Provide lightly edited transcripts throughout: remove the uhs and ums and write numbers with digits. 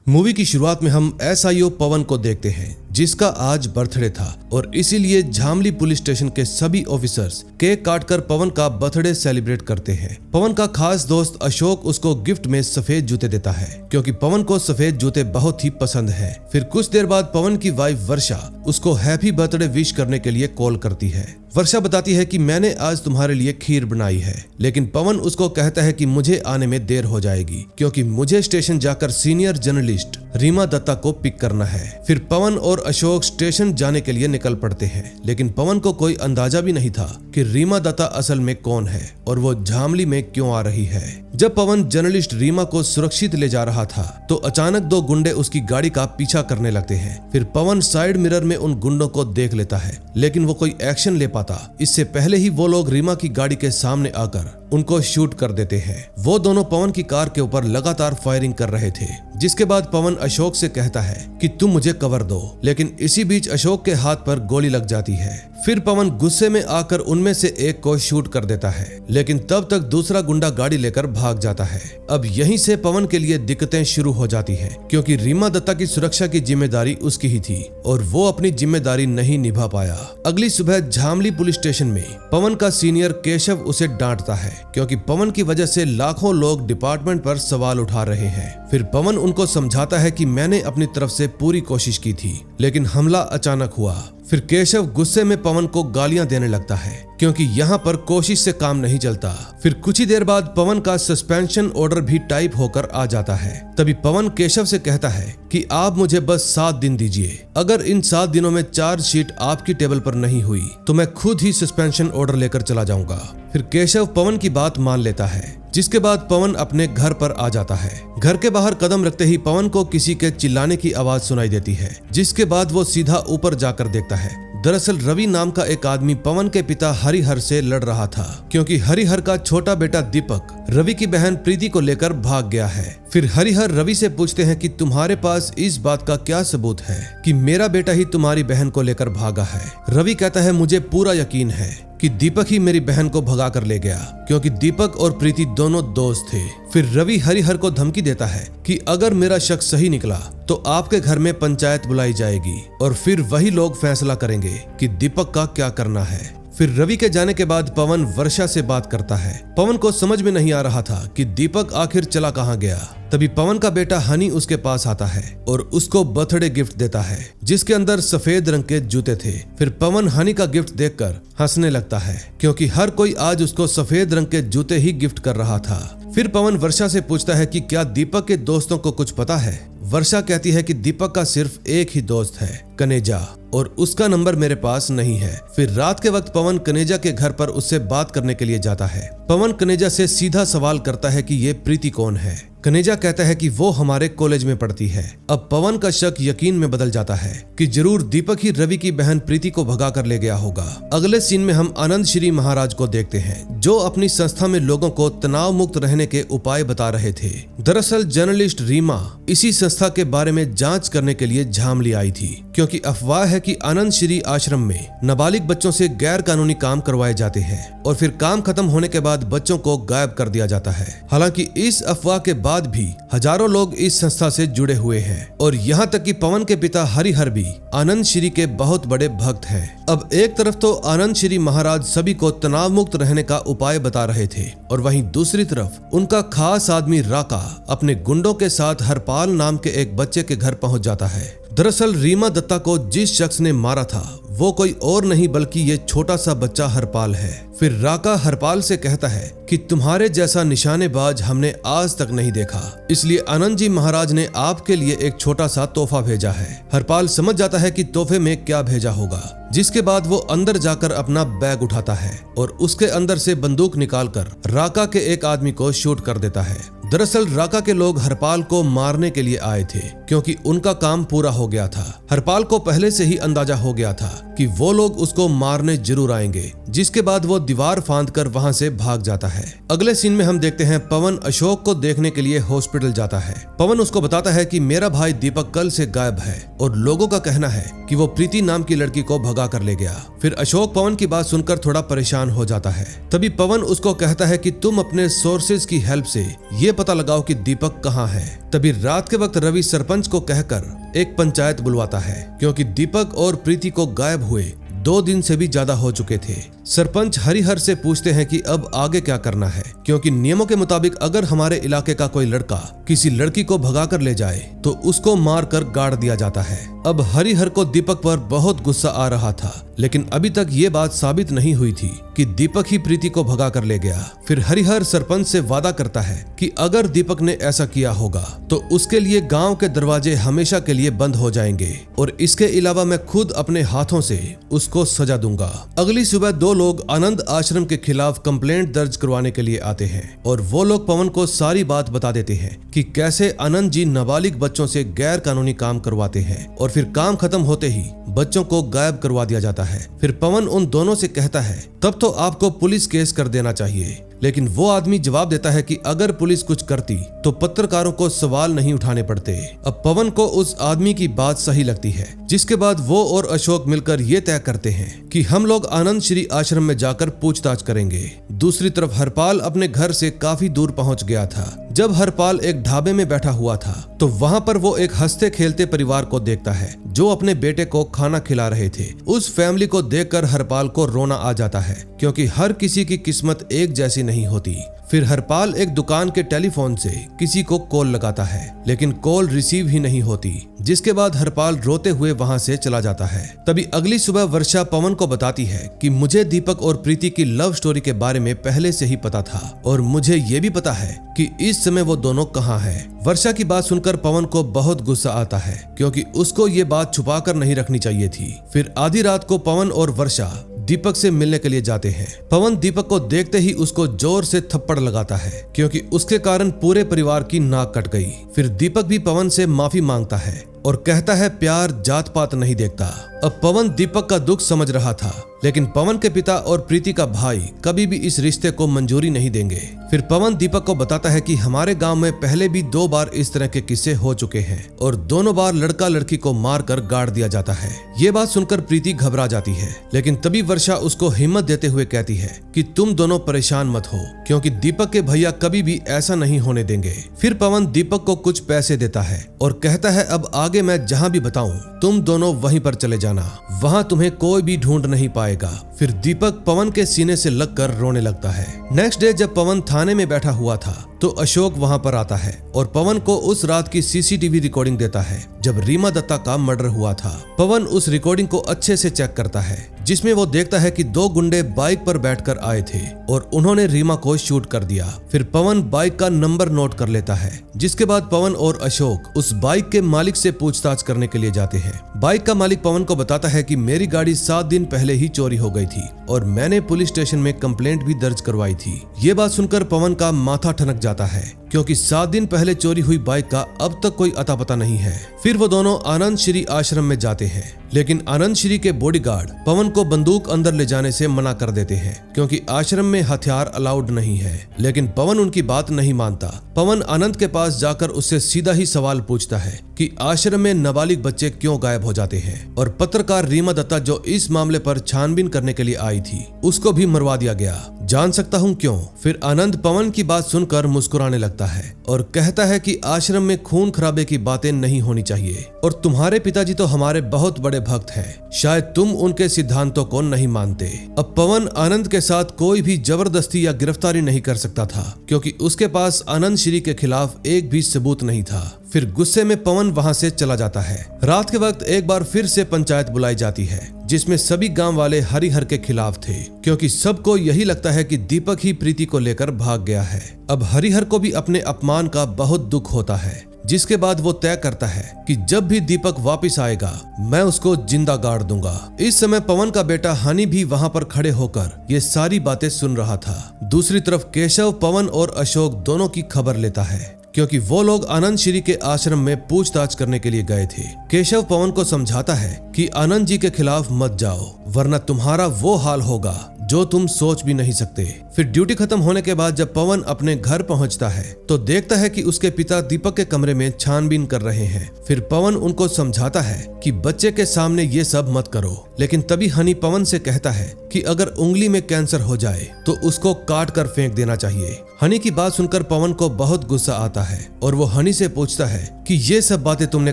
Movie की शुरुआत में हम एसआईओ पवन को देखते हैं जिसका आज बर्थडे था और इसीलिए झामली पुलिस स्टेशन के सभी ऑफिसर्स केक काटकर पवन का बर्थडे सेलिब्रेट करते हैं। पवन का खास दोस्त अशोक उसको गिफ्ट में सफेद जूते देता है क्योंकि पवन को सफेद जूते बहुत ही पसंद है। फिर कुछ देर बाद पवन की वाइफ वर्षा उसको हैप्पी बर्थडे विश करने के लिए कॉल करती है। वर्षा बताती है कि मैंने आज तुम्हारे लिए खीर बनाई है, लेकिन पवन उसको कहता है कि मुझे आने में देर हो जाएगी क्योंकि मुझे स्टेशन जाकर सीनियर जर्नलिस्ट रीमा दत्ता को पिक करना है। फिर पवन और अशोक स्टेशन जाने के लिए निकल पड़ते हैं, लेकिन पवन को कोई अंदाजा भी नहीं था कि रीमा दत्ता असल में कौन है और वो झामली में क्यों आ रही है। जब पवन जर्नलिस्ट रीमा को सुरक्षित ले जा रहा था तो अचानक दो गुंडे उसकी गाड़ी का पीछा करने लगते हैं। फिर पवन साइड मिरर में उन गुंडों को देख लेता है, लेकिन वो कोई एक्शन ले पाता इससे पहले ही वो लोग रीमा की गाड़ी के सामने आकर उनको शूट कर देते हैं। वो दोनों पवन की कार के ऊपर लगातार फायरिंग कर रहे थे, जिसके बाद पवन अशोक से कहता है कि तुम मुझे कवर दो, लेकिन इसी बीच अशोक के हाथ पर गोली लग जाती है। फिर पवन गुस्से में आकर उनमें से एक को शूट कर देता है, लेकिन तब तक दूसरा गुंडा गाड़ी लेकर भाग जाता है। अब यहीं से पवन के लिए दिक्कतें शुरू हो जाती हैं, क्योंकि रीमा दत्ता की सुरक्षा की जिम्मेदारी उसकी ही थी और वो अपनी जिम्मेदारी नहीं निभा पाया। अगली सुबह झामली पुलिस स्टेशन में पवन का सीनियर केशव उसे डांटता है क्योंकि पवन की वजह से लाखों लोग डिपार्टमेंट पर सवाल उठा रहे हैं। फिर पवन उनको समझाता है कि मैंने अपनी तरफ से पूरी कोशिश की थी, लेकिन हमला अचानक हुआ। फिर केशव गुस्से में पवन को गालियां देने लगता है क्योंकि यहाँ पर कोशिश से काम नहीं चलता। फिर कुछ ही देर बाद पवन का सस्पेंशन ऑर्डर भी टाइप होकर आ जाता है। तभी पवन केशव से कहता है कि आप मुझे बस 7 दिन दीजिए, अगर इन 7 दिनों में चार्जशीट आपकी टेबल पर नहीं हुई तो मैं खुद ही सस्पेंशन ऑर्डर लेकर चला जाऊंगा। फिर केशव पवन की बात मान लेता है, जिसके बाद पवन अपने घर पर आ जाता है। घर के बाहर कदम रखते ही पवन को किसी के चिल्लाने की आवाज सुनाई देती है, जिसके बाद वो सीधा ऊपर जाकर देखता है। दरअसल रवि नाम का एक आदमी पवन के पिता हरिहर से लड़ रहा था क्योंकि हरिहर का छोटा बेटा दीपक रवि की बहन प्रीति को लेकर भाग गया है। फिर हरिहर रवि से पूछते हैं कि तुम्हारे पास इस बात का क्या सबूत है कि मेरा बेटा ही तुम्हारी बहन को लेकर भागा है। रवि कहता है मुझे पूरा यकीन है कि दीपक ही मेरी बहन को भगा कर ले गया क्योंकि दीपक और प्रीति दोनों दोस्त थे। फिर रवि हरिहर को धमकी देता है कि अगर मेरा शक सही निकला तो आपके घर में पंचायत बुलाई जाएगी और फिर वही लोग फैसला करेंगे कि दीपक का क्या करना है। फिर रवि के जाने के बाद पवन वर्षा से बात करता है। पवन को समझ में नहीं आ रहा था कि दीपक आखिर चला कहाँ गया। तभी पवन का बेटा हनी उसके पास आता है और उसको बर्थडे गिफ्ट देता है, जिसके अंदर सफेद रंग के जूते थे। फिर पवन हनी का गिफ्ट देखकर हंसने लगता है क्योंकि हर कोई आज उसको सफेद रंग के जूते ही गिफ्ट कर रहा था। फिर पवन वर्षा से पूछता है कि क्या दीपक के दोस्तों को कुछ पता है। वर्षा कहती है कि दीपक का सिर्फ एक ही दोस्त है, कनेजा, और उसका नंबर मेरे पास नहीं है। फिर रात के वक्त पवन कनेजा के घर पर उससे बात करने के लिए जाता है। पवन कनेजा से सीधा सवाल करता है कि ये प्रीति कौन है। कनेजा कहता है कि वो हमारे कॉलेज में पढ़ती है। अब पवन का शक यकीन में बदल जाता है कि जरूर दीपक ही रवि की बहन प्रीति को भगा कर ले गया होगा। अगले सीन में हम आनंद श्री महाराज को देखते हैं, जो अपनी संस्था में लोगों को तनाव मुक्त रहने के उपाय बता रहे थे। दरअसल जर्नलिस्ट रीमा इसी संस्था के बारे में जांच करने के लिए झामली आई थी क्योंकि अफवाह है कि आनंद श्री आश्रम में नाबालिग बच्चों से गैर कानूनी काम करवाए जाते हैं और फिर काम खत्म होने के बाद बच्चों को गायब कर दिया जाता है। हालांकि इस अफवाह के बाद भी हजारों लोग इस संस्था से जुड़े हुए हैं और यहाँ तक कि पवन के पिता हरिहर भी आनंद श्री के बहुत बड़े भक्त हैं। अब एक तरफ तो आनंद श्री महाराज सभी को तनाव मुक्त रहने का उपाय बता रहे थे और वहीं दूसरी तरफ उनका खास आदमी राका अपने गुंडों के साथ हरपाल नाम के एक बच्चे के घर पहुंच जाता है। दरअसल रीमा दत्ता को जिस शख्स ने मारा था वो कोई और नहीं बल्कि ये छोटा सा बच्चा हरपाल है। फिर राका हरपाल से कहता है कि तुम्हारे जैसा निशानेबाज हमने आज तक नहीं देखा, इसलिए आनंद जी महाराज ने आपके लिए एक छोटा सा तोहफा भेजा है। हरपाल समझ जाता है कि तोहफे में क्या भेजा होगा, जिसके बाद वो अंदर जाकर अपना बैग उठाता है और उसके अंदर से बंदूक निकालकर राका के एक आदमी को शूट कर देता है। दरअसल राका के लोग हरपाल को मारने के लिए आए थे क्योंकि उनका काम पूरा हो गया था। हरपाल को पहले से ही अंदाजा हो गया था कि वो लोग उसको मारने जरूर आएंगे, जिसके बाद वो दीवार फांद कर वहां से भाग जाता है। अगले सीन में हम देखते हैं पवन अशोक को देखने के लिए हॉस्पिटल जाता है। पवन उसको बताता है कि मेरा भाई दीपक कल से गायब है और लोगों का कहना है कि वो प्रीति नाम की लड़की को भगा कर ले गया। फिर अशोक पवन की बात सुनकर थोड़ा परेशान हो जाता है। तभी पवन उसको कहता है कि तुम अपने सोर्सेज की हेल्प से ये पता लगाओ कि दीपक कहाँ है। तभी रात के वक्त रवि सरपंच को कहकर एक पंचायत बुलवाता है, क्योंकि दीपक और प्रीति को गायब हुए 2 दिन से भी ज्यादा हो चुके थे। सरपंच हरिहर से पूछते हैं कि अब आगे क्या करना है, क्योंकि नियमों के मुताबिक अगर हमारे इलाके का कोई लड़का किसी लड़की को भगा कर ले जाए तो उसको मार कर गाड़ दिया जाता है। अब हरिहर को दीपक पर बहुत गुस्सा आ रहा था, लेकिन अभी तक ये बात साबित नहीं हुई थी कि दीपक ही प्रीति को भगा कर ले गया। फिर हरिहर सरपंच से वादा करता है कि अगर दीपक ने ऐसा किया होगा तो उसके लिए गांव के दरवाजे हमेशा के लिए बंद हो जाएंगे और इसके अलावा मैं खुद अपने हाथों से उसको सजा दूंगा। अगली सुबह 2 लोग आनंद आश्रम के खिलाफ कंप्लेंट दर्ज करवाने के लिए आते हैं और वो लोग पवन को सारी बात बता देते हैं कि कैसे आनंद जी नाबालिग बच्चों से गैर कानूनी काम करवाते हैं और फिर काम खत्म होते ही बच्चों को गायब करवा दिया जाता है। फिर पवन उन दोनों से कहता है तब तो आपको पुलिस केस कर देना चाहिए, लेकिन वो आदमी जवाब देता है कि अगर पुलिस कुछ करती तो पत्रकारों को सवाल नहीं उठाने पड़ते। अब पवन को उस आदमी की बात सही लगती है, जिसके बाद वो और अशोक मिलकर ये तय करते हैं कि हम लोग आनंद श्री आश्रम में जाकर पूछताछ करेंगे। दूसरी तरफ हरपाल अपने घर से काफी दूर पहुंच गया था। जब हरपाल एक ढाबे में बैठा हुआ था तो वहां पर वो एक हंसते खेलते परिवार को देखता है जो अपने बेटे को खाना खिला रहे थे। उस फैमिली को देखकर हरपाल को रोना आ जाता है, क्योंकि हर किसी की किस्मत एक जैसी नहीं होती। फिर हरपाल एक दुकान के टेलीफोन से किसी को कॉल लगाता है, लेकिन कॉल रिसीव ही नहीं होती, जिसके बाद हरपाल रोते हुए वहां से चला जाता है। तभी अगली सुबह वर्षा पवन को बताती है कि मुझे दीपक और प्रीति की लव स्टोरी के बारे में पहले से ही पता था और मुझे ये भी पता है कि इस समय वो दोनों कहाँ हैं। वर्षा की बात सुनकर पवन को बहुत गुस्सा आता है, क्योंकि उसको ये बात छुपा कर नहीं रखनी चाहिए थी। फिर आधी रात को पवन और वर्षा दीपक से मिलने के लिए जाते हैं। पवन दीपक को देखते ही उसको जोर से थप्पड़ लगाता है, क्योंकि उसके कारण पूरे परिवार की नाक कट गई। फिर दीपक भी पवन से माफी मांगता है और कहता है प्यार जात पात नहीं देखता। अब पवन दीपक का दुख समझ रहा था, लेकिन पवन के पिता और प्रीति का भाई कभी भी इस रिश्ते को मंजूरी नहीं देंगे। फिर पवन दीपक को बताता है कि हमारे गांव में पहले भी 2 बार इस तरह के किस्से हो चुके हैं और दोनों बार लड़का लड़की को मारकर गाड़ दिया जाता है। ये बात सुनकर प्रीति घबरा जाती है, लेकिन तभी वर्षा उसको हिम्मत देते हुए कहती है कि तुम दोनों परेशान मत हो, क्योंकि दीपक के भैया कभी भी ऐसा नहीं होने देंगे। फिर पवन दीपक को कुछ पैसे देता है और कहता है अब आगे मैं जहाँ भी बताऊं तुम दोनों वहीं पर चले जाना, वहां तुम्हें कोई भी ढूंढ नहीं पाएगा। फिर दीपक पवन के सीने से लगकर रोने लगता है। नेक्स्ट डे जब पवन थाने में बैठा हुआ था तो अशोक वहां पर आता है और पवन को उस रात की सीसीटीवी रिकॉर्डिंग देता है जब रीमा दत्ता का मर्डर हुआ था। पवन उस रिकॉर्डिंग को अच्छे से चेक करता है, जिसमें वो देखता है कि 2 गुंडे बाइक पर बैठकर आए थे और उन्होंने रीमा को शूट कर दिया। फिर पवन बाइक का नंबर नोट कर लेता है, जिसके बाद पवन और अशोक उस बाइक के मालिक से पूछताछ करने के लिए जाते हैं। बाइक का मालिक पवन को बताता है कि मेरी गाड़ी 7 दिन पहले ही चोरी हो गई थी और मैंने पुलिस स्टेशन में कंप्लेंट भी दर्ज करवाई थी। ये बात सुनकर पवन का माथा ठनक जाता है, क्योंकि 7 दिन पहले चोरी हुई बाइक का अब तक कोई अता पता नहीं है। फिर वो दोनों आनंद श्री आश्रम में जाते हैं, लेकिन आनंद श्री के बॉडीगार्ड पवन को बंदूक अंदर ले जाने से मना कर देते हैं, क्योंकि आश्रम में हथियार अलाउड नहीं है। लेकिन पवन उनकी बात नहीं मानता। पवन आनंद के पास जाकर उससे सीधा ही सवाल पूछता है कि आश्रम में नाबालिग बच्चे क्यों गायब हो जाते हैं, और पत्रकार रीमा दत्ता जो इस मामले पर छानबीन करने के लिए आई थी उसको भी मरवा दिया गया। जान सकता हूँ क्यों? फिर आनंद पवन की बात सुनकर मुस्कुराने लगता है और कहता है कि आश्रम में खून खराबे की बातें नहीं होनी चाहिए और तुम्हारे पिताजी तो हमारे बहुत बड़े भक्त हैं, शायद तुम उनके सिद्धांतों को नहीं मानते। अब पवन आनंद के साथ कोई भी जबरदस्ती या गिरफ्तारी नहीं कर सकता था, क्योंकि उसके पास आनंद श्री के खिलाफ एक भी सबूत नहीं था। फिर गुस्से में पवन वहां से चला जाता है। रात के वक्त एक बार फिर से पंचायत बुलाई जाती है, जिसमें सभी गांव वाले हरिहर के खिलाफ थे, क्योंकि सबको यही लगता है कि दीपक ही प्रीति को लेकर भाग गया है। अब हरिहर को भी अपने अपमान का बहुत दुख होता है, जिसके बाद वो तय करता है कि जब भी दीपक वापस आएगा मैं उसको जिंदा गाड़ दूंगा। इस समय पवन का बेटा हनी भी वहां पर खड़े होकर ये सारी बातें सुन रहा था। दूसरी तरफ केशव पवन और अशोक दोनों की खबर लेता है, क्योंकि वो लोग आनंद श्री के आश्रम में पूछताछ करने के लिए गए थे। केशव पवन को समझाता है कि आनंद जी के खिलाफ मत जाओ, वरना तुम्हारा वो हाल होगा जो तुम सोच भी नहीं सकते। फिर ड्यूटी खत्म होने के बाद जब पवन अपने घर पहुंचता है तो देखता है कि उसके पिता दीपक के कमरे में छानबीन कर रहे हैं। फिर पवन उनको समझाता है कि बच्चे के सामने ये सब मत करो, लेकिन तभी हनी पवन से कहता है कि अगर उंगली में कैंसर हो जाए तो उसको काट कर फेंक देना चाहिए। हनी की बात सुनकर पवन को बहुत गुस्सा आता है और वो हनी से पूछता है कि ये सब बातें तुमने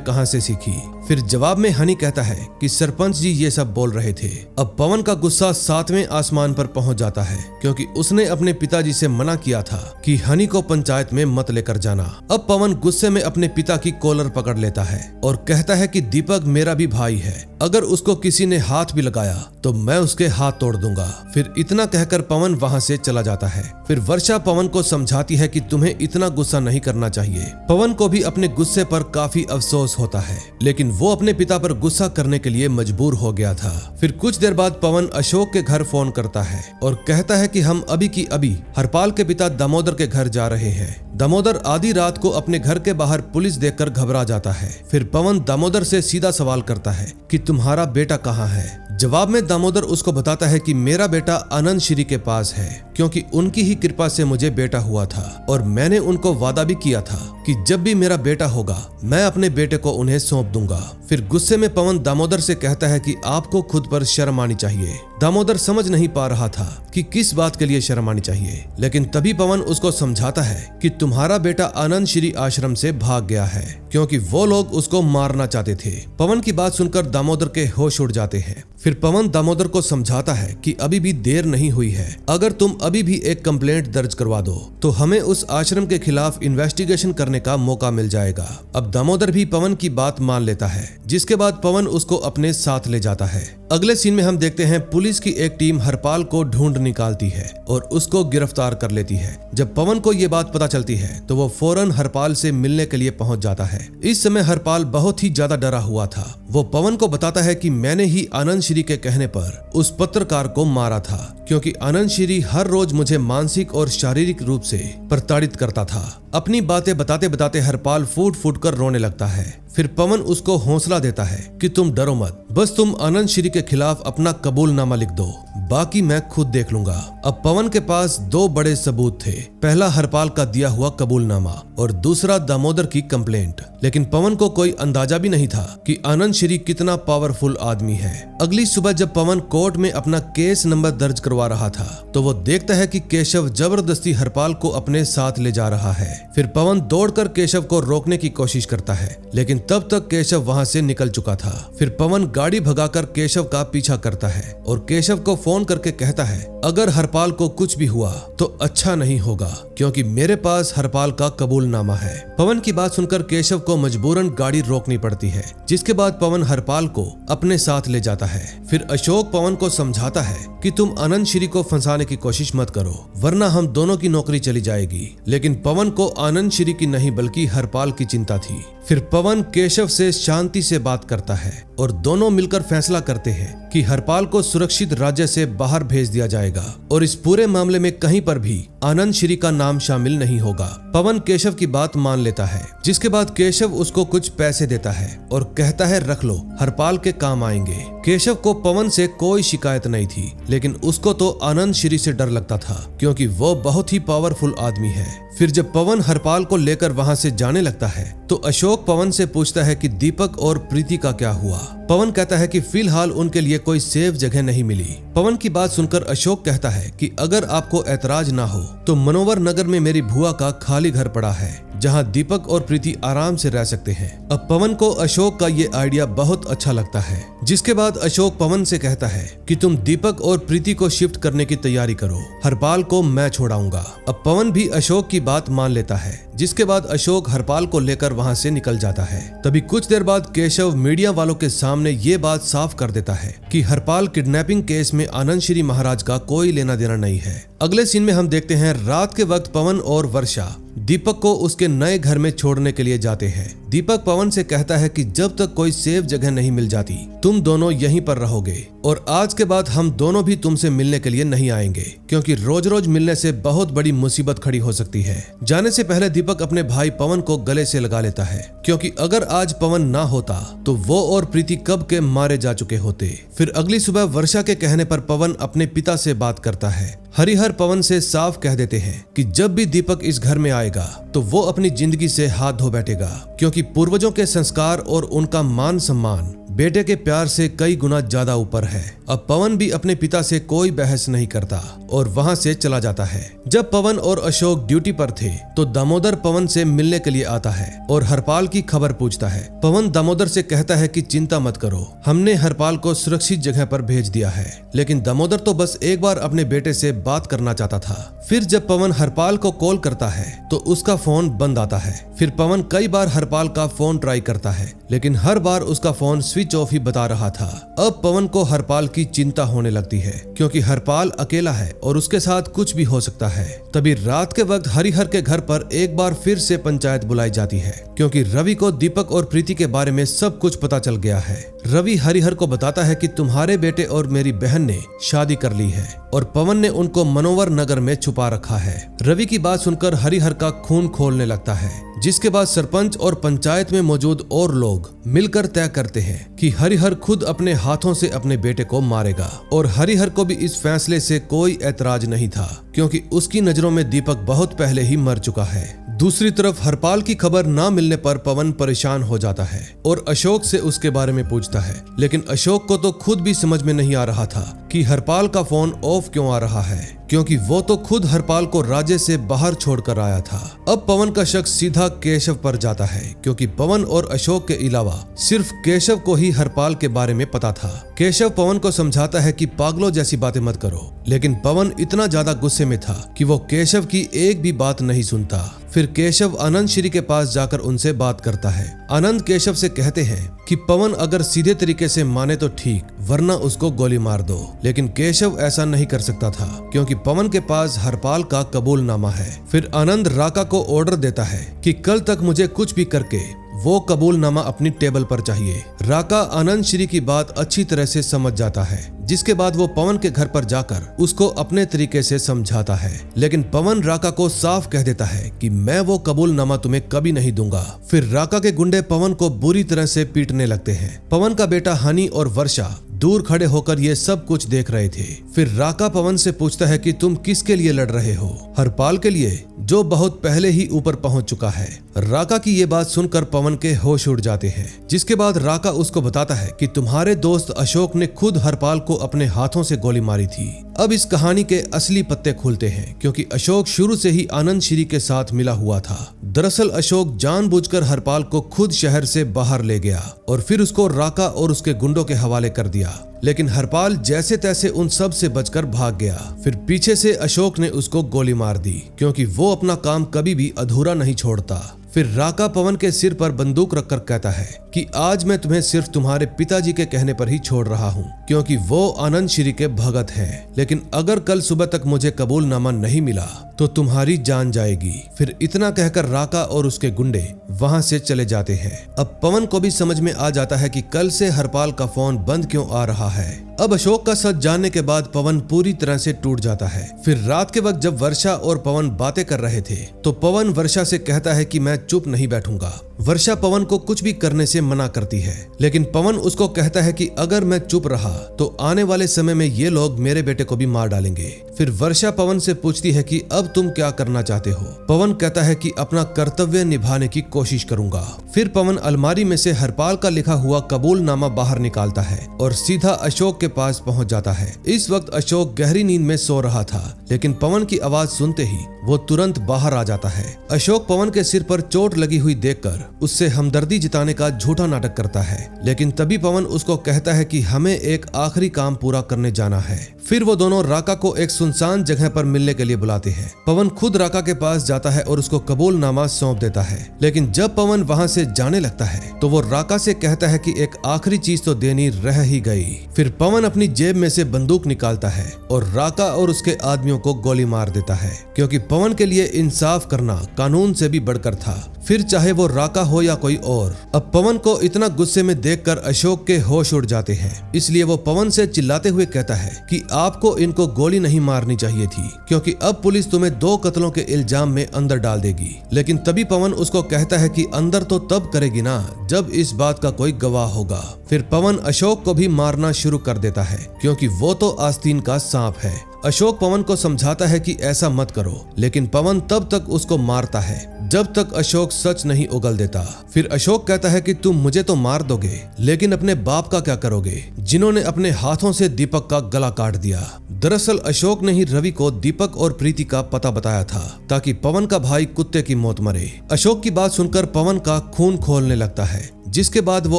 कहां से सीखी। फिर जवाब में हनी कहता है कि सरपंच जी ये सब बोल रहे थे। अब पवन का गुस्सा 7वें आसमान पर पहुंच जाता है, क्योंकि उसने अपने पिताजी से मना किया था कि हनी को पंचायत में मत लेकर जाना। अब पवन गुस्से में अपने पिता की कॉलर पकड़ लेता है और कहता है कि दीपक मेरा भी भाई है, अगर उसको किसी ने हाथ भी लगाया तो मैं उसके हाथ तोड़ दूंगा। फिर इतना कहकर पवन वहां से चला जाता है। फिर वर्षा पवन को समझाती है कि तुम्हें इतना गुस्सा नहीं करना चाहिए। पवन को भी अपने गुस्से पर काफी अफसोस होता है, लेकिन वो अपने पिता पर गुस्सा करने के लिए मजबूर हो गया था। फिर कुछ देर बाद पवन अशोक के घर फोन करता है और कहता है कि हम अभी की अभी हरपाल के पिता दामोदर के घर जा रहे हैं। दामोदर आधी रात को अपने घर के बाहर पुलिस देखकर घबरा जाता है। फिर पवन दामोदर से सीधा सवाल करता है कि तुम्हारा बेटा कहाँ है। जवाब में दामोदर उसको बताता है कि मेरा बेटा आनंद श्री के पास है, क्योंकि उनकी ही कृपा से मुझे बेटा हुआ था और मैंने उनको वादा भी किया था कि जब भी मेरा बेटा होगा मैं अपने बेटे को उन्हें सौंप दूंगा। फिर गुस्से में पवन दामोदर से कहता है कि आपको खुद पर शर्म आनी चाहिए। दामोदर समझ नहीं पा रहा था कि किस बात के लिए शर्म आनी चाहिए, लेकिन तभी पवन उसको समझाता है कि तुम्हारा बेटा आनंद श्री आश्रम से भाग गया है, क्योंकि वो लोग उसको मारना चाहते थे। पवन की बात सुनकर दामोदर के होश उड़ जाते हैं। फिर पवन दामोदर को समझाता है कि अभी भी देर नहीं हुई है, अगर तुम अभी भी एक कंप्लेंट दर्ज करवा दो तो हमें उस आश्रम के खिलाफ इन्वेस्टिगेशन करने का मौका मिल जाएगा। अब दामोदर भी पवन की बात मान लेता है, जिसके बाद पवन उसको अपने साथ ले जाता है। अगले सीन में हम देखते हैं पुलिस की एक टीम हरपाल को ढूंढ निकालती है और उसको गिरफ्तार कर लेती है। जब पवन को ये बात पता चलती है तो वो फौरन हरपाल से मिलने के लिए पहुंच जाता है। इस समय हरपाल बहुत ही ज्यादा डरा हुआ था। वो पवन को बताता है कि मैंने ही आनंद श्री के कहने पर उस पत्रकार को मारा था, क्योंकि आनंद श्री हर रोज मुझे मानसिक और शारीरिक रूप से प्रताड़ित करता था। अपनी बातें बताते बताते हरपाल फूट फूट कर रोने लगता है। फिर पवन उसको हौसला देता है कि तुम डरो मत, बस तुम आनंद श्री के खिलाफ अपना कबूलनामा लिख दो, बाकी मैं खुद देख लूंगा। अब पवन के पास दो बड़े सबूत थे, पहला हरपाल का दिया हुआ कबूलनामा और दूसरा दामोदर की कंप्लेंट। लेकिन पवन को कोई अंदाजा भी नहीं था कि आनंद श्री कितना पावरफुल आदमी है। अगली सुबह जब पवन कोर्ट में अपना केस नंबर दर्ज करवा रहा था तो वो देखता है कि केशव जबरदस्ती हरपाल को अपने साथ ले जा रहा है। फिर पवन दौड़कर केशव को रोकने की कोशिश करता है, लेकिन तब तक केशव वहां से निकल चुका था। फिर पवन गाड़ी भगाकर केशव का पीछा करता है और केशव को फोन करके कहता है अगर हरपाल को कुछ भी हुआ तो अच्छा नहीं होगा, क्योंकि मेरे पास हरपाल का कबूलनामा है। पवन की बात सुनकर केशव को मजबूरन गाड़ी रोकनी पड़ती है, जिसके बाद पवन हरपाल को अपने साथ ले जाता है। फिर अशोक पवन को समझाता है कि तुम आनंद श्री को फंसाने की कोशिश मत करो, वरना हम दोनों की नौकरी चली जाएगी। लेकिन पवन को आनंद श्री की नहीं बल्कि हरपाल की चिंता थी। फिर पवन केशव से शांति से बात करता है और दोनों मिलकर फैसला करते हैं कि हरपाल को सुरक्षित राज्य से बाहर भेज दिया जाएगा और इस पूरे मामले में कहीं पर भी आनंद श्री का नाम शामिल नहीं होगा। पवन केशव की बात मान लेता है, जिसके बाद केशव उसको कुछ पैसे देता है और कहता है रख लो, हरपाल के काम आएंगे। केशव को पवन से कोई शिकायत नहीं थी, लेकिन उसको तो आनंद श्री से डर लगता था, क्योंकि वो बहुत ही पावरफुल आदमी है। फिर जब पवन हरपाल को लेकर वहां से जाने लगता है तो अशोक पवन से पूछता है कि दीपक और प्रीति का क्या हुआ। पवन कहता है कि फिलहाल उनके लिए कोई सेफ जगह नहीं मिली। पवन की बात सुनकर अशोक कहता है कि अगर आपको ऐतराज ना हो तो मनोवर नगर में मेरी भुआ का खाली घर पड़ा है, जहां दीपक और प्रीति आराम से रह सकते हैं। अब पवन को अशोक का ये आइडिया बहुत अच्छा लगता है, जिसके बाद अशोक पवन से कहता है कि तुम दीपक और प्रीति को शिफ्ट करने की तैयारी करो, हरपाल को मैं छोड़ाऊंगा। अब पवन भी अशोक की बात मान लेता है, जिसके बाद अशोक हरपाल को लेकर वहां से निकल जाता है। तभी कुछ देर बाद केशव मीडिया वालों के सामने ये बात साफ कर देता है कि हरपाल किडनैपिंग केस में आनंद श्री महाराज का कोई लेना देना नहीं है। अगले सीन में हम देखते हैं रात के वक्त पवन और वर्षा दीपक को उसके नए घर में छोड़ने के लिए जाते हैं। दीपक पवन से कहता है कि जब तक कोई सेफ जगह नहीं मिल जाती तुम दोनों यहीं पर रहोगे और आज के बाद हम दोनों भी तुमसे मिलने के लिए नहीं आएंगे, क्योंकि रोज रोज मिलने से बहुत बड़ी मुसीबत खड़ी हो सकती है। जाने से पहले दीपक अपने भाई पवन को गले से लगा लेता है, क्योंकि अगर आज पवन ना होता तो वो और प्रीति कब के मारे जा चुके होते। फिर अगली सुबह वर्षा के कहने पर पवन अपने पिता से बात करता है। हरिहर पवन से साफ कह देते हैं कि जब भी दीपक इस घर में आएगा तो वो अपनी जिंदगी से हाथ धो बैठेगा, क्योंकि पूर्वजों के संस्कार और उनका मान सम्मान बेटे के प्यार से कई गुना ज्यादा ऊपर है। अब पवन भी अपने पिता से कोई बहस नहीं करता और वहां से चला जाता है। जब पवन और अशोक ड्यूटी पर थे तो दामोदर पवन से मिलने के लिए आता है और हरपाल की खबर पूछता है। पवन दामोदर से कहता है कि चिंता मत करो, हमने हरपाल को सुरक्षित जगह पर भेज दिया है। लेकिन दामोदर तो बस एक बार अपने बेटे से बात करना चाहता था। फिर जब पवन हरपाल को कॉल करता है तो उसका फोन बंद आता है। फिर पवन कई बार हरपाल का फोन ट्राई करता है, लेकिन हर बार उसका फोन स्विच ऑफ ही बता रहा था। अब पवन को हरपाल की चिंता होने लगती है, क्योंकि हरपाल अकेला है और उसके साथ कुछ भी हो सकता है। तभी रात के वक्त हरिहर के घर पर एक बार फिर से पंचायत बुलाई जाती है, क्योंकि रवि को दीपक और प्रीति के बारे में सब कुछ पता चल गया है। रवि हरिहर को बताता है कि तुम्हारे बेटे और मेरी बहन ने शादी कर ली है और पवन ने उनको मनोवर नगर में छुपा रखा है। रवि की बात सुनकर हरिहर का खून खोलने लगता है, जिसके बाद सरपंच और पंचायत में मौजूद और लोग मिलकर तय करते हैं कि हरिहर खुद अपने हाथों से अपने बेटे को मारेगा। और हरिहर को भी इस फैसले से कोई ऐतराज नहीं था, क्योंकि उसकी नजरों में दीपक बहुत पहले ही मर चुका है। दूसरी तरफ हरपाल की खबर ना मिलने पर पवन परेशान हो जाता है और अशोक से उसके बारे में पूछता है, लेकिन अशोक को तो खुद भी समझ में नहीं आ रहा था कि हरपाल का फोन ऑफ क्यों आ रहा है, क्योंकि वो तो खुद हरपाल को राज्य से बाहर छोड़कर आया था। अब पवन का शक सीधा केशव पर जाता है, क्योंकि पवन और अशोक के अलावा सिर्फ केशव को ही हरपाल के बारे में पता था। केशव पवन को समझाता है कि पागलों जैसी बातें मत करो, लेकिन पवन इतना ज्यादा गुस्से में था कि वो केशव की एक भी बात नहीं सुनता। फिर केशव आनंद श्री के पास जाकर उनसे बात करता है। आनंद केशव से कहते हैं कि पवन अगर सीधे तरीके से माने तो ठीक, वरना उसको गोली मार दो। लेकिन केशव ऐसा नहीं कर सकता था, क्योंकि पवन के पास हरपाल का कबूलनामा है। फिर आनंद राका को ऑर्डर देता है कि कल तक मुझे कुछ भी करके वो कबूलनामा अपनी टेबल पर चाहिए। राका आनंद श्री की बात अच्छी तरह से समझ जाता है, जिसके बाद वो पवन के घर पर जाकर उसको अपने तरीके से समझाता है। लेकिन पवन राका को साफ कह देता है कि मैं वो कबूलनामा तुम्हें कभी नहीं दूंगा। फिर राका के गुंडे पवन को बुरी तरह से पीटने लगते हैं। पवन का बेटा हनी और वर्षा दूर खड़े होकर ये सब कुछ देख रहे थे। फिर राका पवन से पूछता है कि तुम किसके लिए लड़ रहे हो? हरपाल के लिए, जो बहुत पहले ही ऊपर पहुंच चुका है। राका की ये बात सुनकर पवन के होश उड़ जाते हैं, जिसके बाद राका उसको बताता है कि तुम्हारे दोस्त अशोक ने खुद हरपाल को अपने हाथों से गोली मारी थी। अब इस कहानी के असली पत्ते खुलते हैं, क्योंकि अशोक शुरू से ही आनंद श्री के साथ मिला हुआ था। दरअसल अशोक जानबूझकर हरपाल को खुद शहर से बाहर ले गया और फिर उसको राका और उसके गुंडों के हवाले कर दिया। लेकिन हरपाल जैसे तैसे उन सब से बचकर भाग गया। फिर पीछे से अशोक ने उसको गोली मार दी, क्योंकि वो अपना काम कभी भी अधूरा नहीं छोड़ता। फिर राका पवन के सिर पर बंदूक रखकर कहता है कि आज मैं तुम्हें सिर्फ तुम्हारे पिताजी के कहने पर ही छोड़ रहा हूँ, क्योंकि वो आनंद श्री के भगत हैं। लेकिन अगर कल सुबह तक मुझे कबूलनामा नहीं मिला तो तुम्हारी जान जाएगी। फिर इतना कहकर राका और उसके गुंडे वहां से चले जाते हैं। अब पवन को भी समझ में आ जाता है कि कल से हरपाल का फोन बंद क्यों आ रहा है। अब अशोक का सच जानने के बाद पवन पूरी तरह से टूट जाता है। फिर रात के वक्त जब वर्षा और पवन बातें कर रहे थे तो पवन वर्षा से कहता है कि मैं चुप नहीं बैठूंगा। वर्षा पवन को कुछ भी करने से मना करती है, लेकिन पवन उसको कहता है कि अगर मैं चुप रहा तो आने वाले समय में ये लोग मेरे बेटे को भी मार डालेंगे। फिर वर्षा पवन से पूछती है कि अब तुम क्या करना चाहते हो? पवन कहता है कि अपना कर्तव्य निभाने की कोशिश करूंगा। फिर पवन अलमारी में से हरपाल का लिखा हुआ कबूलनामा बाहर निकालता है और सीधा अशोक के पास पहुंच जाता है। इस वक्त अशोक गहरी नींद में सो रहा था, लेकिन पवन की आवाज सुनते ही वो तुरंत बाहर आ जाता है। अशोक पवन के सिर पर चोट लगी हुई देखकर उससे हमदर्दी जिताने का झूठा नाटक करता है, लेकिन तभी पवन उसको कहता है कि हमें एक आखिरी काम पूरा करने जाना है। फिर वो दोनों राका को एक सुनसान जगह पर मिलने के लिए बुलाते हैं। पवन खुद राका के पास जाता है और उसको कबूलनामा सौंप देता है। लेकिन जब पवन वहाँ से जाने लगता है तो वो राका से कहता है कि एक आखिरी चीज तो देनी रह ही गई। फिर पवन अपनी जेब में से बंदूक निकालता है और राका और उसके आदमियों को गोली मार देता है, क्योंकि पवन के लिए इंसाफ करना कानून से भी बढ़कर था, फिर चाहे वो राका हो या कोई और। अब पवन को इतना गुस्से में देखकर अशोक के होश उड़ जाते हैं, इसलिए वो पवन से चिल्लाते हुए कहता है कि आपको इनको गोली नहीं मारनी चाहिए थी, क्योंकि अब पुलिस तुम्हें 2 कत्लों के इल्जाम में अंदर डाल देगी। लेकिन तभी पवन उसको कहता है कि अंदर तो तब करेगी ना जब इस बात का कोई गवाह होगा। फिर पवन अशोक को भी मारना शुरू कर देता है, क्योंकि वो तो आस्तीन का सांप है। अशोक पवन को समझाता है कि ऐसा मत करो, लेकिन पवन तब तक उसको मारता है जब तक अशोक सच नहीं उगल देता। फिर अशोक कहता है कि तुम मुझे तो मार दोगे, लेकिन अपने बाप का क्या करोगे, जिन्होंने अपने हाथों से दीपक का गला काट दिया। दरअसल अशोक ने ही रवि को दीपक और प्रीति का पता बताया था, ताकि पवन का भाई कुत्ते की मौत मरे। अशोक की बात सुनकर पवन का खून खोलने लगता है, जिसके बाद वो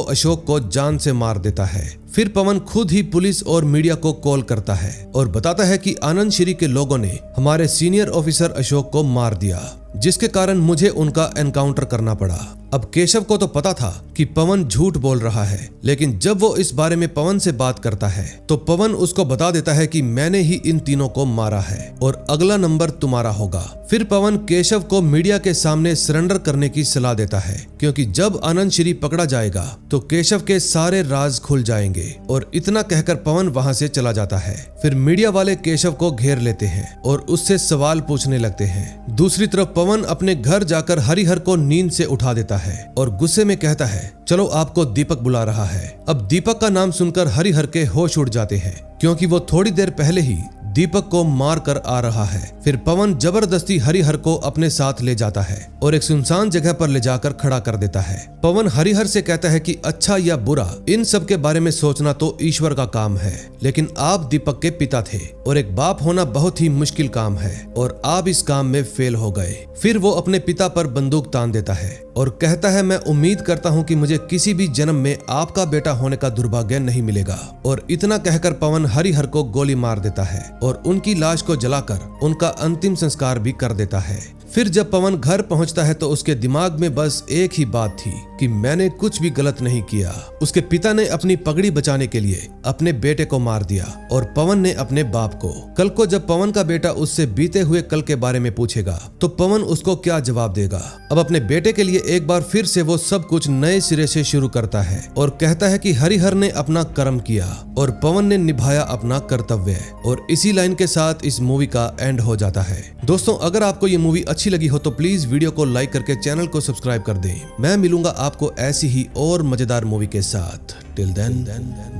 अशोक को जान से मार देता है। फिर पवन खुद ही पुलिस और मीडिया को कॉल करता है और बताता है कि आनंद श्री के लोगों ने हमारे सीनियर ऑफिसर अशोक को मार दिया, जिसके कारण मुझे उनका एनकाउंटर करना पड़ा। अब केशव को तो पता था कि पवन झूठ बोल रहा है, लेकिन जब वो इस बारे में पवन से बात करता है तो पवन उसको बता देता है कि मैंने ही इन तीनों को मारा है और अगला नंबर तुम्हारा होगा। फिर पवन केशव को मीडिया के सामने सरेंडर करने की सलाह देता है, क्योंकि जब आनंद श्री पकड़ा जाएगा तो केशव के सारे राज खुल जाएंगे। और इतना कहकर पवन वहां से चला जाता है। फिर मीडिया वाले केशव को घेर लेते हैं और उससे सवाल पूछने लगते हैं। दूसरी तरफ पवन अपने घर जाकर हरिहर को नींद से उठा देता है और गुस्से में कहता है, चलो आपको दीपक बुला रहा है। अब दीपक का नाम सुनकर हरिहर के होश उड़ जाते हैं, क्योंकि वो थोड़ी देर पहले ही दीपक को मार कर आ रहा है। फिर पवन जबरदस्ती हरिहर को अपने साथ ले जाता है और एक सुनसान जगह पर ले जाकर खड़ा कर देता है। पवन हरिहर से कहता है कि अच्छा या बुरा इन सब के बारे में सोचना तो ईश्वर का काम है, लेकिन आप दीपक के पिता थे और एक बाप होना बहुत ही मुश्किल काम है और आप इस काम में फेल हो गए। फिर वो अपने पिता पर बंदूक तान देता है और कहता है, मैं उम्मीद करता हूँ कि मुझे किसी भी जन्म में आपका बेटा होने का दुर्भाग्य नहीं मिलेगा। और इतना कहकर पवन हरिहर को गोली मार देता है और उनकी लाश को जलाकर उनका अंतिम संस्कार भी कर देता है। फिर जब पवन घर पहुंचता है तो उसके दिमाग में बस एक ही बात थी कि मैंने कुछ भी गलत नहीं किया। उसके पिता ने अपनी पगड़ी बचाने के लिए अपने बेटे को मार दिया और पवन ने अपने बाप को। कल को जब पवन का बेटा उससे बीते हुए कल के बारे में पूछेगा तो पवन उसको क्या जवाब देगा। अब अपने बेटे के लिए एक बार फिर से वो सब कुछ नए सिरे से शुरू करता है और कहता है कि हरिहर ने अपना कर्म किया और पवन ने निभाया अपना कर्तव्य। और इसी लाइन के साथ इस मूवी का एंड हो जाता है। दोस्तों, अगर आपको ये मूवी अच्छी लगी हो तो प्लीज वीडियो को लाइक करके चैनल को सब्सक्राइब कर दें। मैं मिलूंगा आपको ऐसी ही और मजेदार मूवी के साथ। Till then,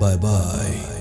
bye bye.